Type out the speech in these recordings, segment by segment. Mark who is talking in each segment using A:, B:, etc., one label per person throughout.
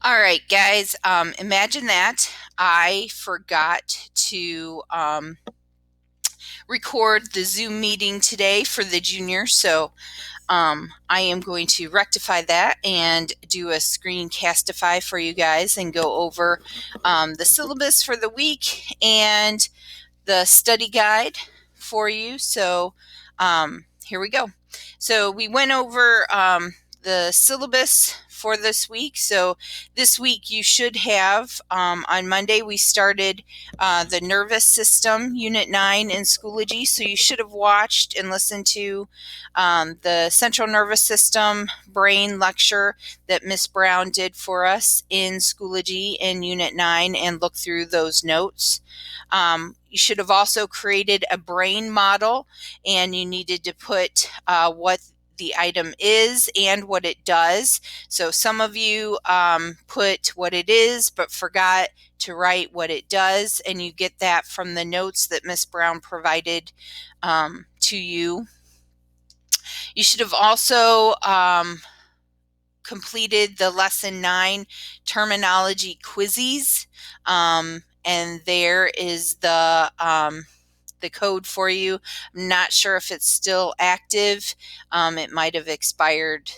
A: All right, guys, imagine that I forgot to record the Zoom meeting today for the juniors, so I am going to rectify that and do a screencastify for you guys and go over the syllabus for the week and the study guide for you. So here we go. So we went over the syllabus for this week. So this week you should have, on Monday we started the nervous system, Unit 9 in Schoology. So you should have watched and listened to the central nervous system brain lecture that Miss Brown did for us in Schoology in Unit 9 and look through those notes. You should have also created a brain model, and you needed to put what the item is and what it does. So some of you put what it is but forgot to write what it does, and you get that from the notes that Miss Brown provided to you. You should have also completed the Lesson 9 terminology quizzes, and there is the code for you. I'm not sure if it's still active. It might have expired.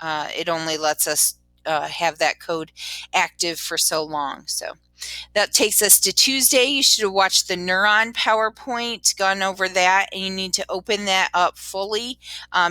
A: It only lets us have that code active for so long. So that takes us to Tuesday. You should have watched the Neuron PowerPoint, gone over that, and you need to open that up fully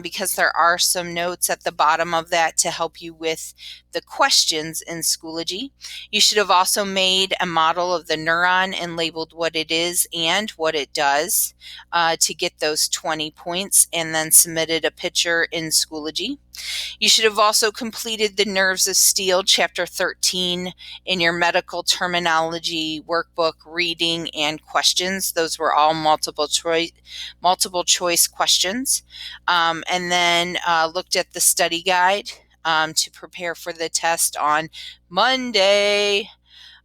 A: because there are some notes at the bottom of that to help you with the questions in Schoology. You should have also made a model of the neuron and labeled what it is and what it does to get those 20 points, and then submitted a picture in Schoology. You should have also completed the Nerves of Steel, Chapter 13, in your medical terminology workbook, reading and questions. Those were all multiple choice questions. And then looked at the study guide to prepare for the test on Monday.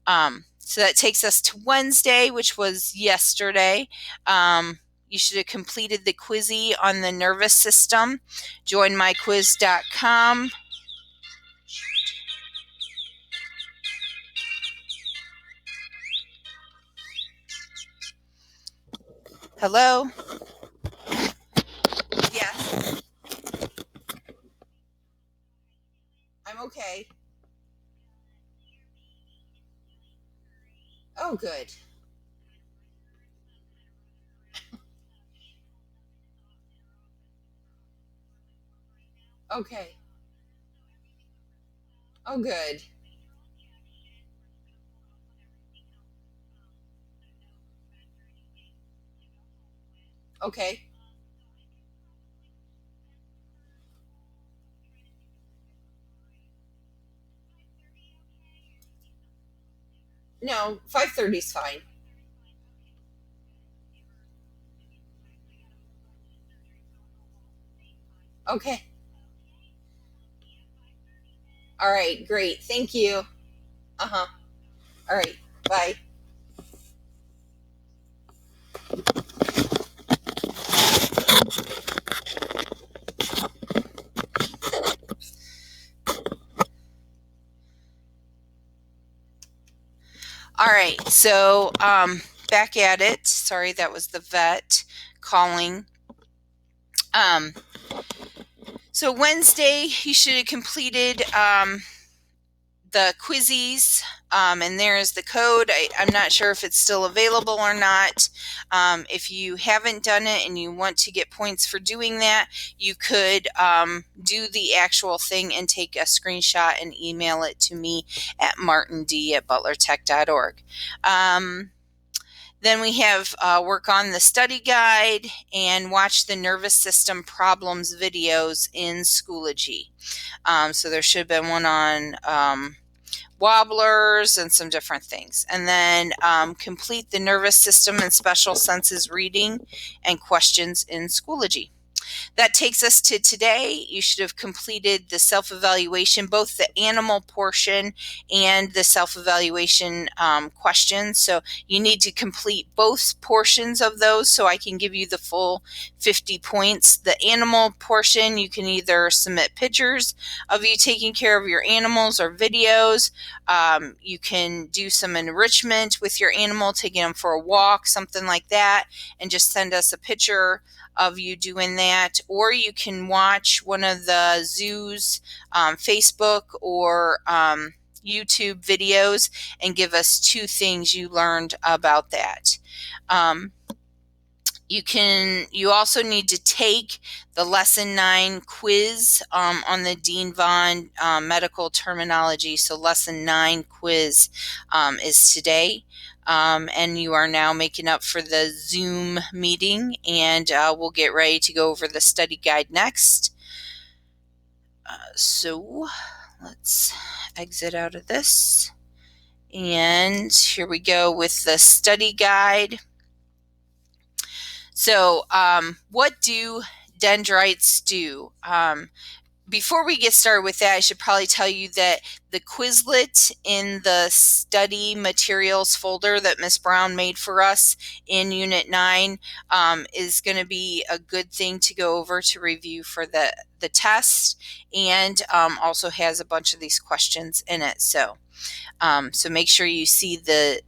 A: So that takes us to Wednesday, which was yesterday. You should have completed the quizzy on the nervous system. Joinmyquiz.com. Hello? Yes. I'm okay. Oh, good. Okay. Oh, good. Okay. No, 5:30 is fine. Okay. All right, great. Thank you. Uh-huh. All right. Bye. All right. So, back at it. Sorry, that was the vet calling. So Wednesday, you should have completed the quizzes, and there is the code. I'm not sure if it's still available or not. If you haven't done it and you want to get points for doing that, you could do the actual thing and take a screenshot and email it to me at martind@butlertech.org. Then we have work on the study guide and watch the nervous system problems videos in Schoology. So there should have been one on wobblers and some different things. And then complete the nervous system and special senses reading and questions in Schoology. That takes us to today. You should have completed the self-evaluation, both the animal portion and the self-evaluation questions. So you need to complete both portions of those so I can give you the full 50 points. The animal portion, you can either submit pictures of you taking care of your animals or videos. You can do some enrichment with your animal, taking them for a walk, something like that, and just send us a picture of you doing that. Or you can watch one of the zoo's Facebook or YouTube videos and give us 2 things you learned about that. You also need to take the lesson 9 quiz on the Dean Vaughn medical terminology. So lesson 9 quiz is today. And you are now making up for the Zoom meeting, and we'll get ready to go over the study guide next. So let's exit out of this. And here we go with the study guide. So what do dendrites do? Before we get started with that, I should probably tell you that the Quizlet in the study materials folder that Ms. Brown made for us in Unit 9 is going to be a good thing to go over to review for the test, and also has a bunch of these questions in it. So make sure you see the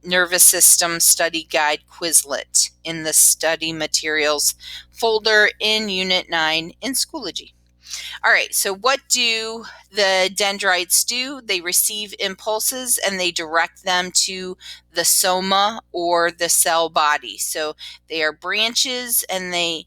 A: Nervous System Study Guide Quizlet in the study materials folder in Unit 9 in Schoology. All right, so what do the dendrites do? They receive impulses and they direct them to the soma or the cell body. So they are branches, and they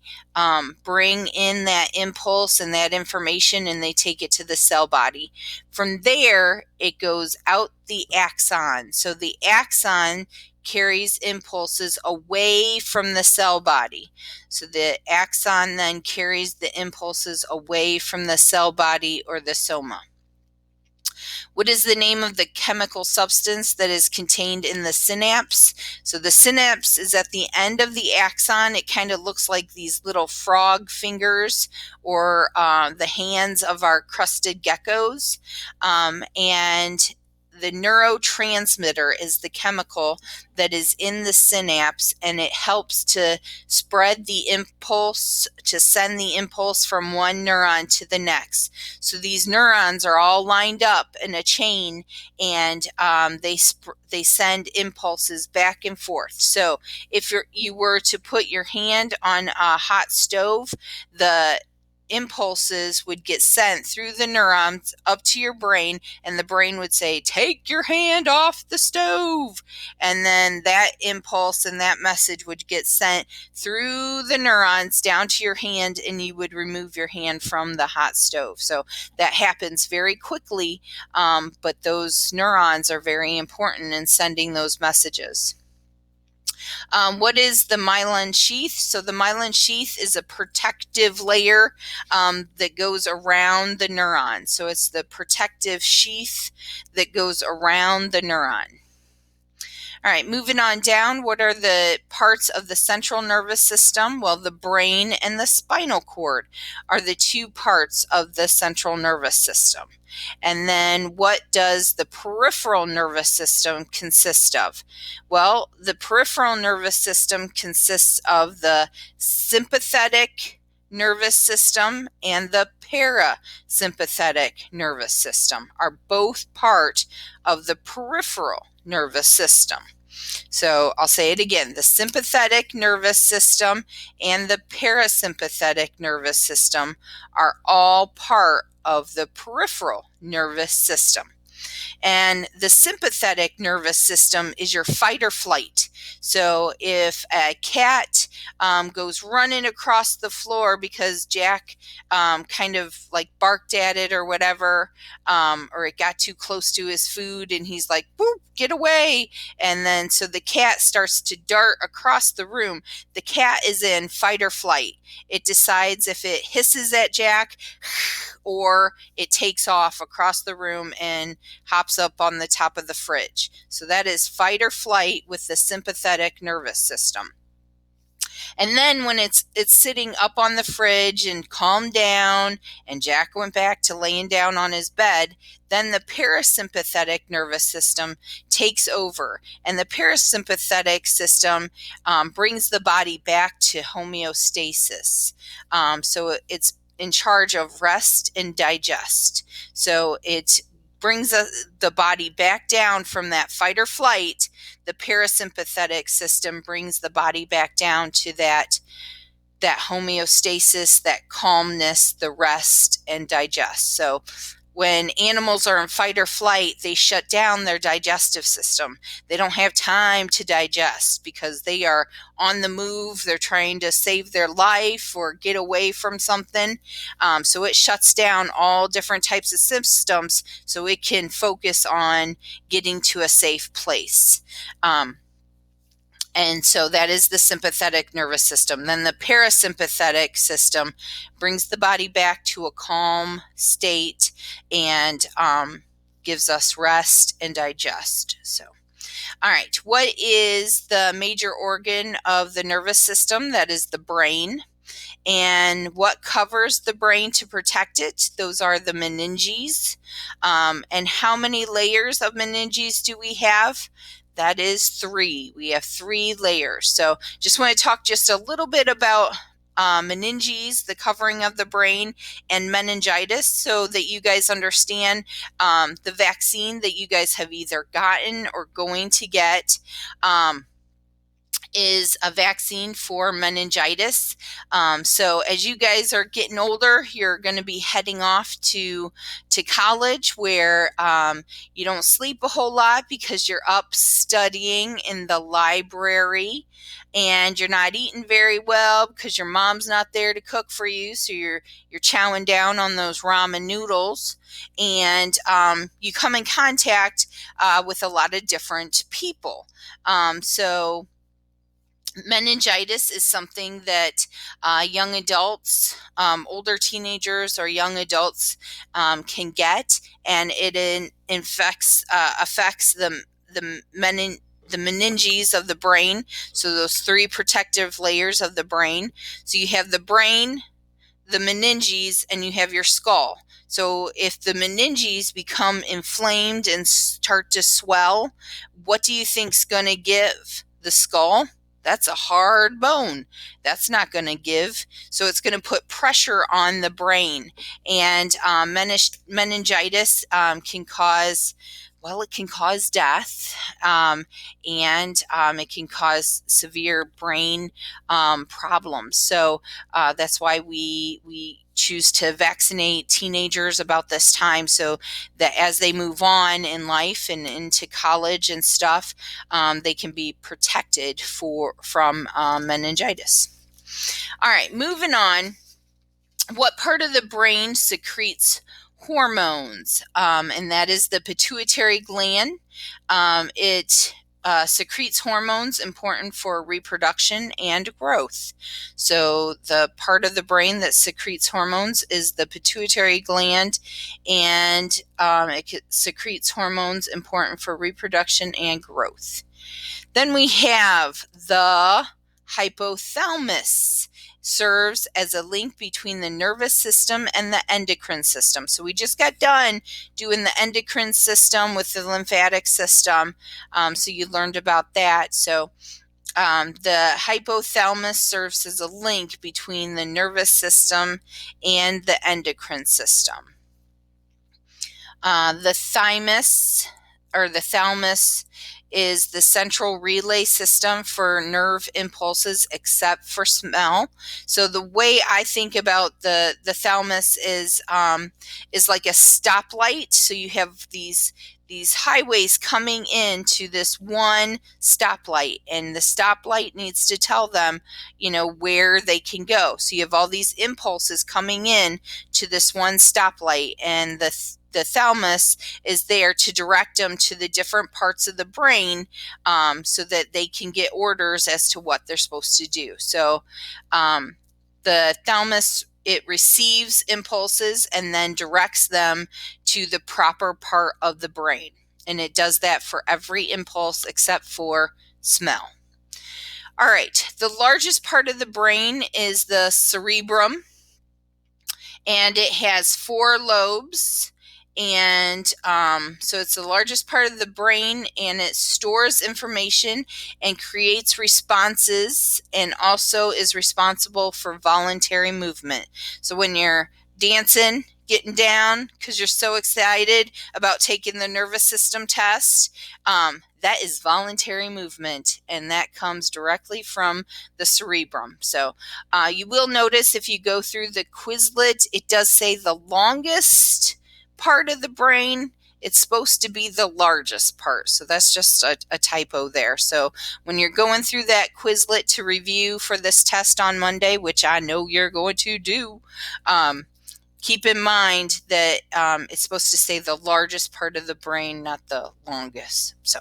A: bring in that impulse and that information, and they take it to the cell body. From there, it goes out the axon. So the axon carries impulses away from the cell body. So the axon then carries the impulses away from the cell body or the soma. What is the name of the chemical substance that is contained in the synapse? So the synapse is at the end of the axon. It kind of looks like these little frog fingers, or the hands of our crusted geckos. And the neurotransmitter is the chemical that is in the synapse, and it helps to spread the impulse, to send the impulse from one neuron to the next. So these neurons are all lined up in a chain, and they send impulses back and forth. So if you were to put your hand on a hot stove, the impulses would get sent through the neurons up to your brain, and the brain would say, "Take your hand off the stove." And then that impulse and that message would get sent through the neurons down to your hand, and you would remove your hand from the hot stove. So that happens very quickly, but those neurons are very important in sending those messages. What is the myelin sheath? So the myelin sheath is a protective layer that goes around the neuron. So it's the protective sheath that goes around the neuron. All right, moving on down, what are the parts of the central nervous system? Well, the brain and the spinal cord are the 2 parts of the central nervous system. And then what does the peripheral nervous system consist of? Well, the peripheral nervous system consists of the sympathetic nervous system and the parasympathetic nervous system, are both part of the peripheral nervous system. So I'll say it again: the sympathetic nervous system and the parasympathetic nervous system are all part of the peripheral nervous system. And the sympathetic nervous system is your fight or flight. So if a cat goes running across the floor because Jack kind of like barked at it or whatever, or it got too close to his food, and he's like, "Boop, get away." And then so the cat starts to dart across the room. The cat is in fight or flight. It decides if it hisses at Jack or it takes off across the room and hops up on the top of the fridge. So that is fight or flight with the sympathetic nervous system. And then when it's sitting up on the fridge and calmed down, and Jack went back to laying down on his bed, then the parasympathetic nervous system takes over. And the parasympathetic system brings the body back to homeostasis. So it's in charge of rest and digest. So it brings the body back down from that fight or flight. The parasympathetic system brings the body back down to that homeostasis, that calmness, the rest and digest. So when animals are in fight or flight, they shut down their digestive system. They don't have time to digest because they are on the move. They're trying to save their life or get away from something. So it shuts down all different types of systems so it can focus on getting to a safe place. And so that is the sympathetic nervous system. Then the parasympathetic system brings the body back to a calm state and gives us rest and digest. So, all right, what is the major organ of the nervous system? That is the brain. And what covers the brain to protect it? Those are the meninges. And how many layers of meninges do we have? That is 3. We have 3 layers. So just want to talk just a little bit about meninges, the covering of the brain, and meningitis, so that you guys understand the vaccine that you guys have either gotten or going to get. Is a vaccine for meningitis. So as you guys are getting older, you're going to be heading off to college, where you don't sleep a whole lot because you're up studying in the library, and you're not eating very well because your mom's not there to cook for you. So you're chowing down on those ramen noodles, and you come in contact with a lot of different people. So meningitis is something that young adults, older teenagers or young adults can get, and it affects the meninges of the brain. So those 3 protective layers of the brain. So you have the brain, the meninges, and you have your skull. So if the meninges become inflamed and start to swell, what do you think's going to give? The skull? That's a hard bone. That's not going to give. So it's going to put pressure on the brain. And meningitis can cause, well, it can cause death, and it can cause severe brain problems. So that's why we choose to vaccinate teenagers about this time, so that as they move on in life and into college and stuff, they can be protected from meningitis. All right, moving on. What part of the brain secretes hormones? And that is the pituitary gland. It secretes hormones important for reproduction and growth. So the part of the brain that secretes hormones is the pituitary gland, and it secretes hormones important for reproduction and growth. Then we have the hypothalamus. Serves as a link between the nervous system and the endocrine system. So we just got done doing the endocrine system with the lymphatic system. So you learned about that. So the hypothalamus serves as a link between the nervous system and the endocrine system. The thymus, or the thalamus, is the central relay system for nerve impulses except for smell. So the way I think about the thalamus is like a stoplight. So you have these highways coming into this one stoplight, and the stoplight needs to tell them, where they can go. So you have all these impulses coming in to this one stoplight, and the thalamus is there to direct them to the different parts of the brain, so that they can get orders as to what they're supposed to do. So the thalamus, it receives impulses and then directs them to the proper part of the brain. And it does that for every impulse except for smell. All right, the largest part of the brain is the cerebrum, and it has 4 lobes. And so it's the largest part of the brain, and it stores information and creates responses, and also is responsible for voluntary movement. So when you're dancing, getting down because you're so excited about taking the nervous system test, that is voluntary movement, and that comes directly from the cerebrum. So you will notice if you go through the Quizlet, it does say the longest part of the brain. It's supposed to be the largest part. So that's just a typo there. So when you're going through that Quizlet to review for this test on Monday, which I know you're going to do, keep in mind that it's supposed to say the largest part of the brain, not the longest. So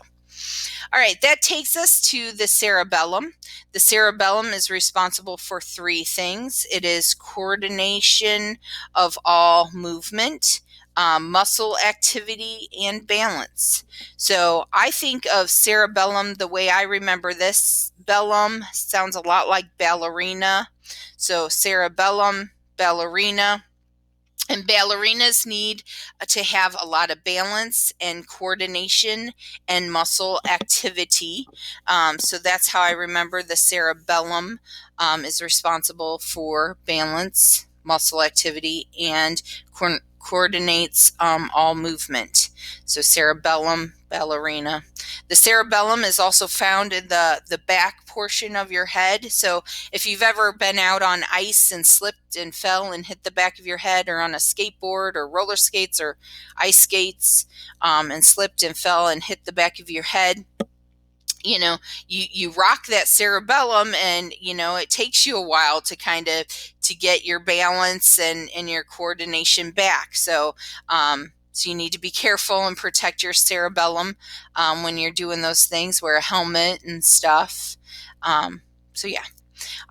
A: all right, that takes us to the cerebellum. The cerebellum is responsible for 3 things. It is coordination of all movement, muscle activity, and balance. So I think of cerebellum the way I remember this. Bellum sounds a lot like ballerina. So cerebellum, ballerina. And ballerinas need to have a lot of balance and coordination and muscle activity. So that's how I remember the cerebellum is responsible for balance, muscle activity, and coordinates all movement. So cerebellum, ballerina. The cerebellum is also found in the back portion of your head. So if you've ever been out on ice and slipped and fell and hit the back of your head, or on a skateboard or roller skates or ice skates, and slipped and fell and hit the back of your head, you rock that cerebellum, and it takes you a while to kind of to get your balance and your coordination back. So so you need to be careful and protect your cerebellum when you're doing those things. Wear a helmet and stuff. So yeah.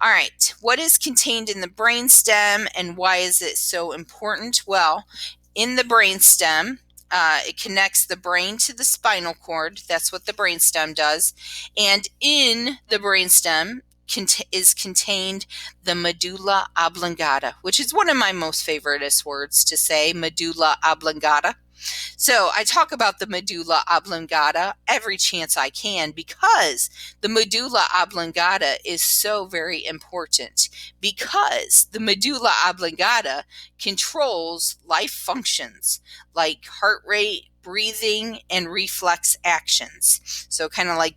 A: All right, what is contained in the brainstem, and why is it so important? Well, in the brainstem, it connects the brain to the spinal cord. That's what the brainstem does. And in the brainstem is contained the medulla oblongata, which is one of my most favoriteest words to say, medulla oblongata. So I talk about the medulla oblongata every chance I can, because the medulla oblongata is so very important, because the medulla oblongata controls life functions like heart rate, breathing, and reflex actions. So kind of like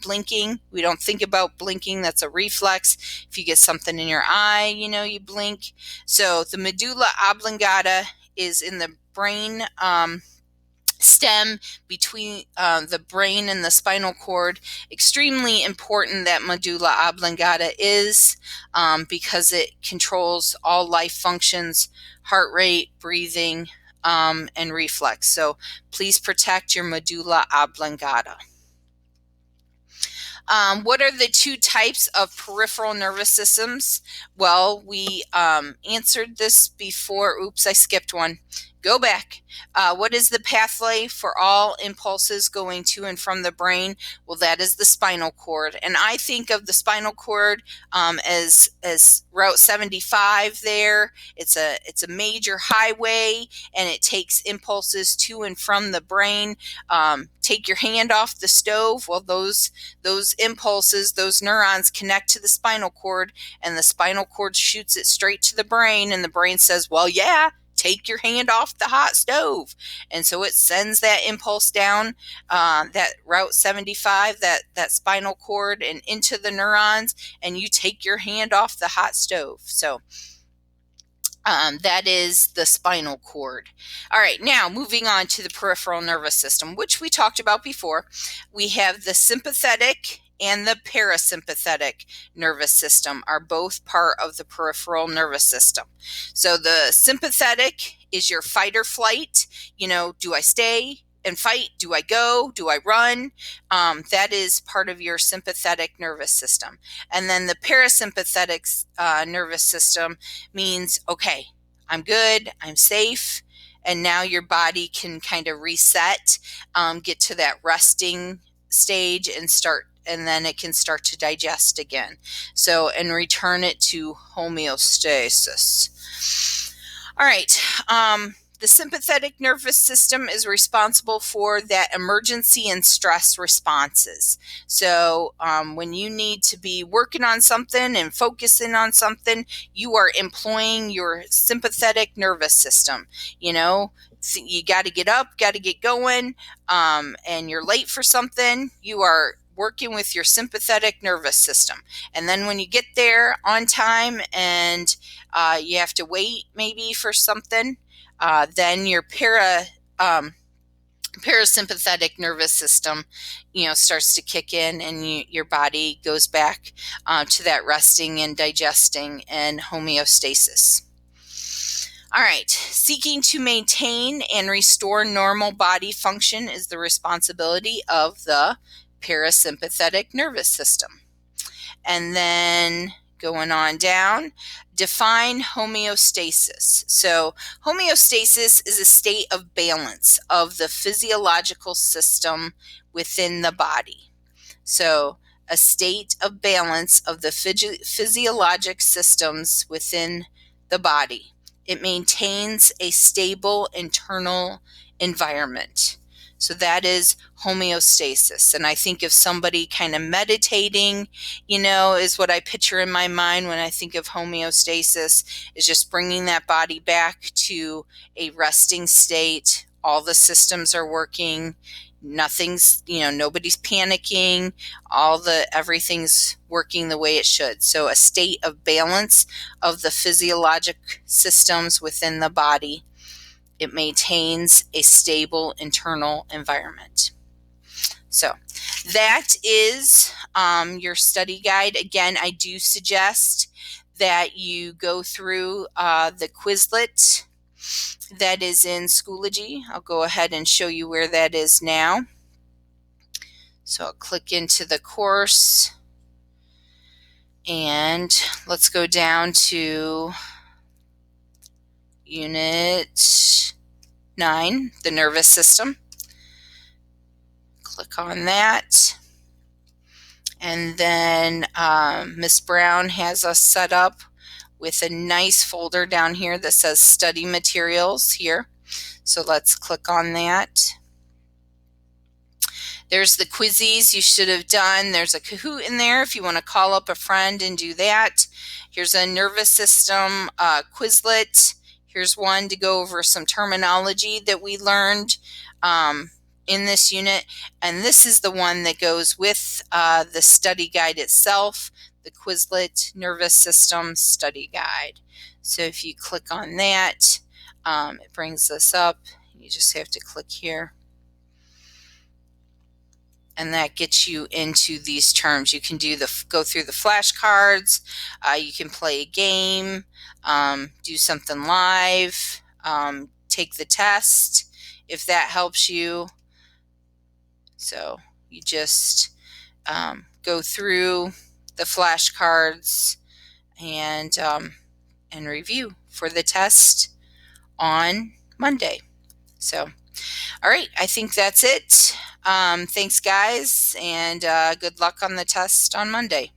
A: blinking. We don't think about blinking. That's a reflex. If you get something in your eye, you blink. So the medulla oblongata is in the brain stem between the brain and the spinal cord. Extremely important that medulla oblongata is, because it controls all life functions, heart rate, breathing, and reflex. So please protect your medulla oblongata. What are the 2 types of peripheral nervous systems? Well, we answered this before. Oops, I skipped one. Go back. What is the pathway for all impulses going to and from the brain? Well, that is the spinal cord. And I think of the spinal cord as Route 75 there. It's a major highway, and it takes impulses to and from the brain. Take your hand off the stove. Well, those impulses, those neurons connect to the spinal cord, and the spinal cord shoots it straight to the brain, and the brain says, well, yeah, take your hand off the hot stove. And so it sends that impulse down that Route 75, that spinal cord, and into the neurons, and you take your hand off the hot stove. So that is the spinal cord. All right, now moving on to the peripheral nervous system, which we talked about before. We have the sympathetic and the parasympathetic nervous system are both part of the peripheral nervous system. So the sympathetic is your fight or flight. Do I stay and fight? Do I go? Do I run? That is part of your sympathetic nervous system. And then the parasympathetic nervous system means, okay, I'm good, I'm safe, and now your body can kind of reset, get to that resting stage, and start and then it can start to digest again. So, and return it to homeostasis. All right. The sympathetic nervous system is responsible for that emergency and stress responses. So when you need to be working on something and focusing on something, you are employing your sympathetic nervous system. You know, you got to get up, got to get going, and you're late for something, you are working with your sympathetic nervous system. And then when you get there on time and you have to wait maybe for something, then your parasympathetic nervous system, starts to kick in, and your body goes back to that resting and digesting and homeostasis. All right, seeking to maintain and restore normal body function is the responsibility of the parasympathetic nervous system. And then going on down, define homeostasis. So homeostasis is a state of balance of the physiological system within the body. So a state of balance of the physiologic systems within the body. It maintains a stable internal environment. So that is homeostasis. And I think of somebody kind of meditating, is what I picture in my mind when I think of homeostasis, is just bringing that body back to a resting state. All the systems are working. Nothing's, nobody's panicking. Everything's working the way it should. So a state of balance of the physiologic systems within the body. It maintains a stable internal environment. So that is your study guide. Again, I do suggest that you go through the Quizlet that is in Schoology. I'll go ahead and show you where that is now. So I'll click into the course, and let's go down to Unit 9, the nervous system. Click on that. And then Ms. Brown has us set up with a nice folder down here that says study materials here. So let's click on that. There's the quizzes you should have done. There's a Kahoot in there if you want to call up a friend and do that. Here's a nervous system Quizlet. Here's one to go over some terminology that we learned in this unit. And this is the one that goes with the study guide itself, the Quizlet Nervous System Study Guide. So if you click on that, it brings this up. You just have to click here. And that gets you into these terms. You can go through the flashcards. You can play a game, do something live, take the test if that helps you. So you just go through the flashcards and review for the test on Monday. So, all right, I think that's it. Thanks, guys, and good luck on the test on Monday.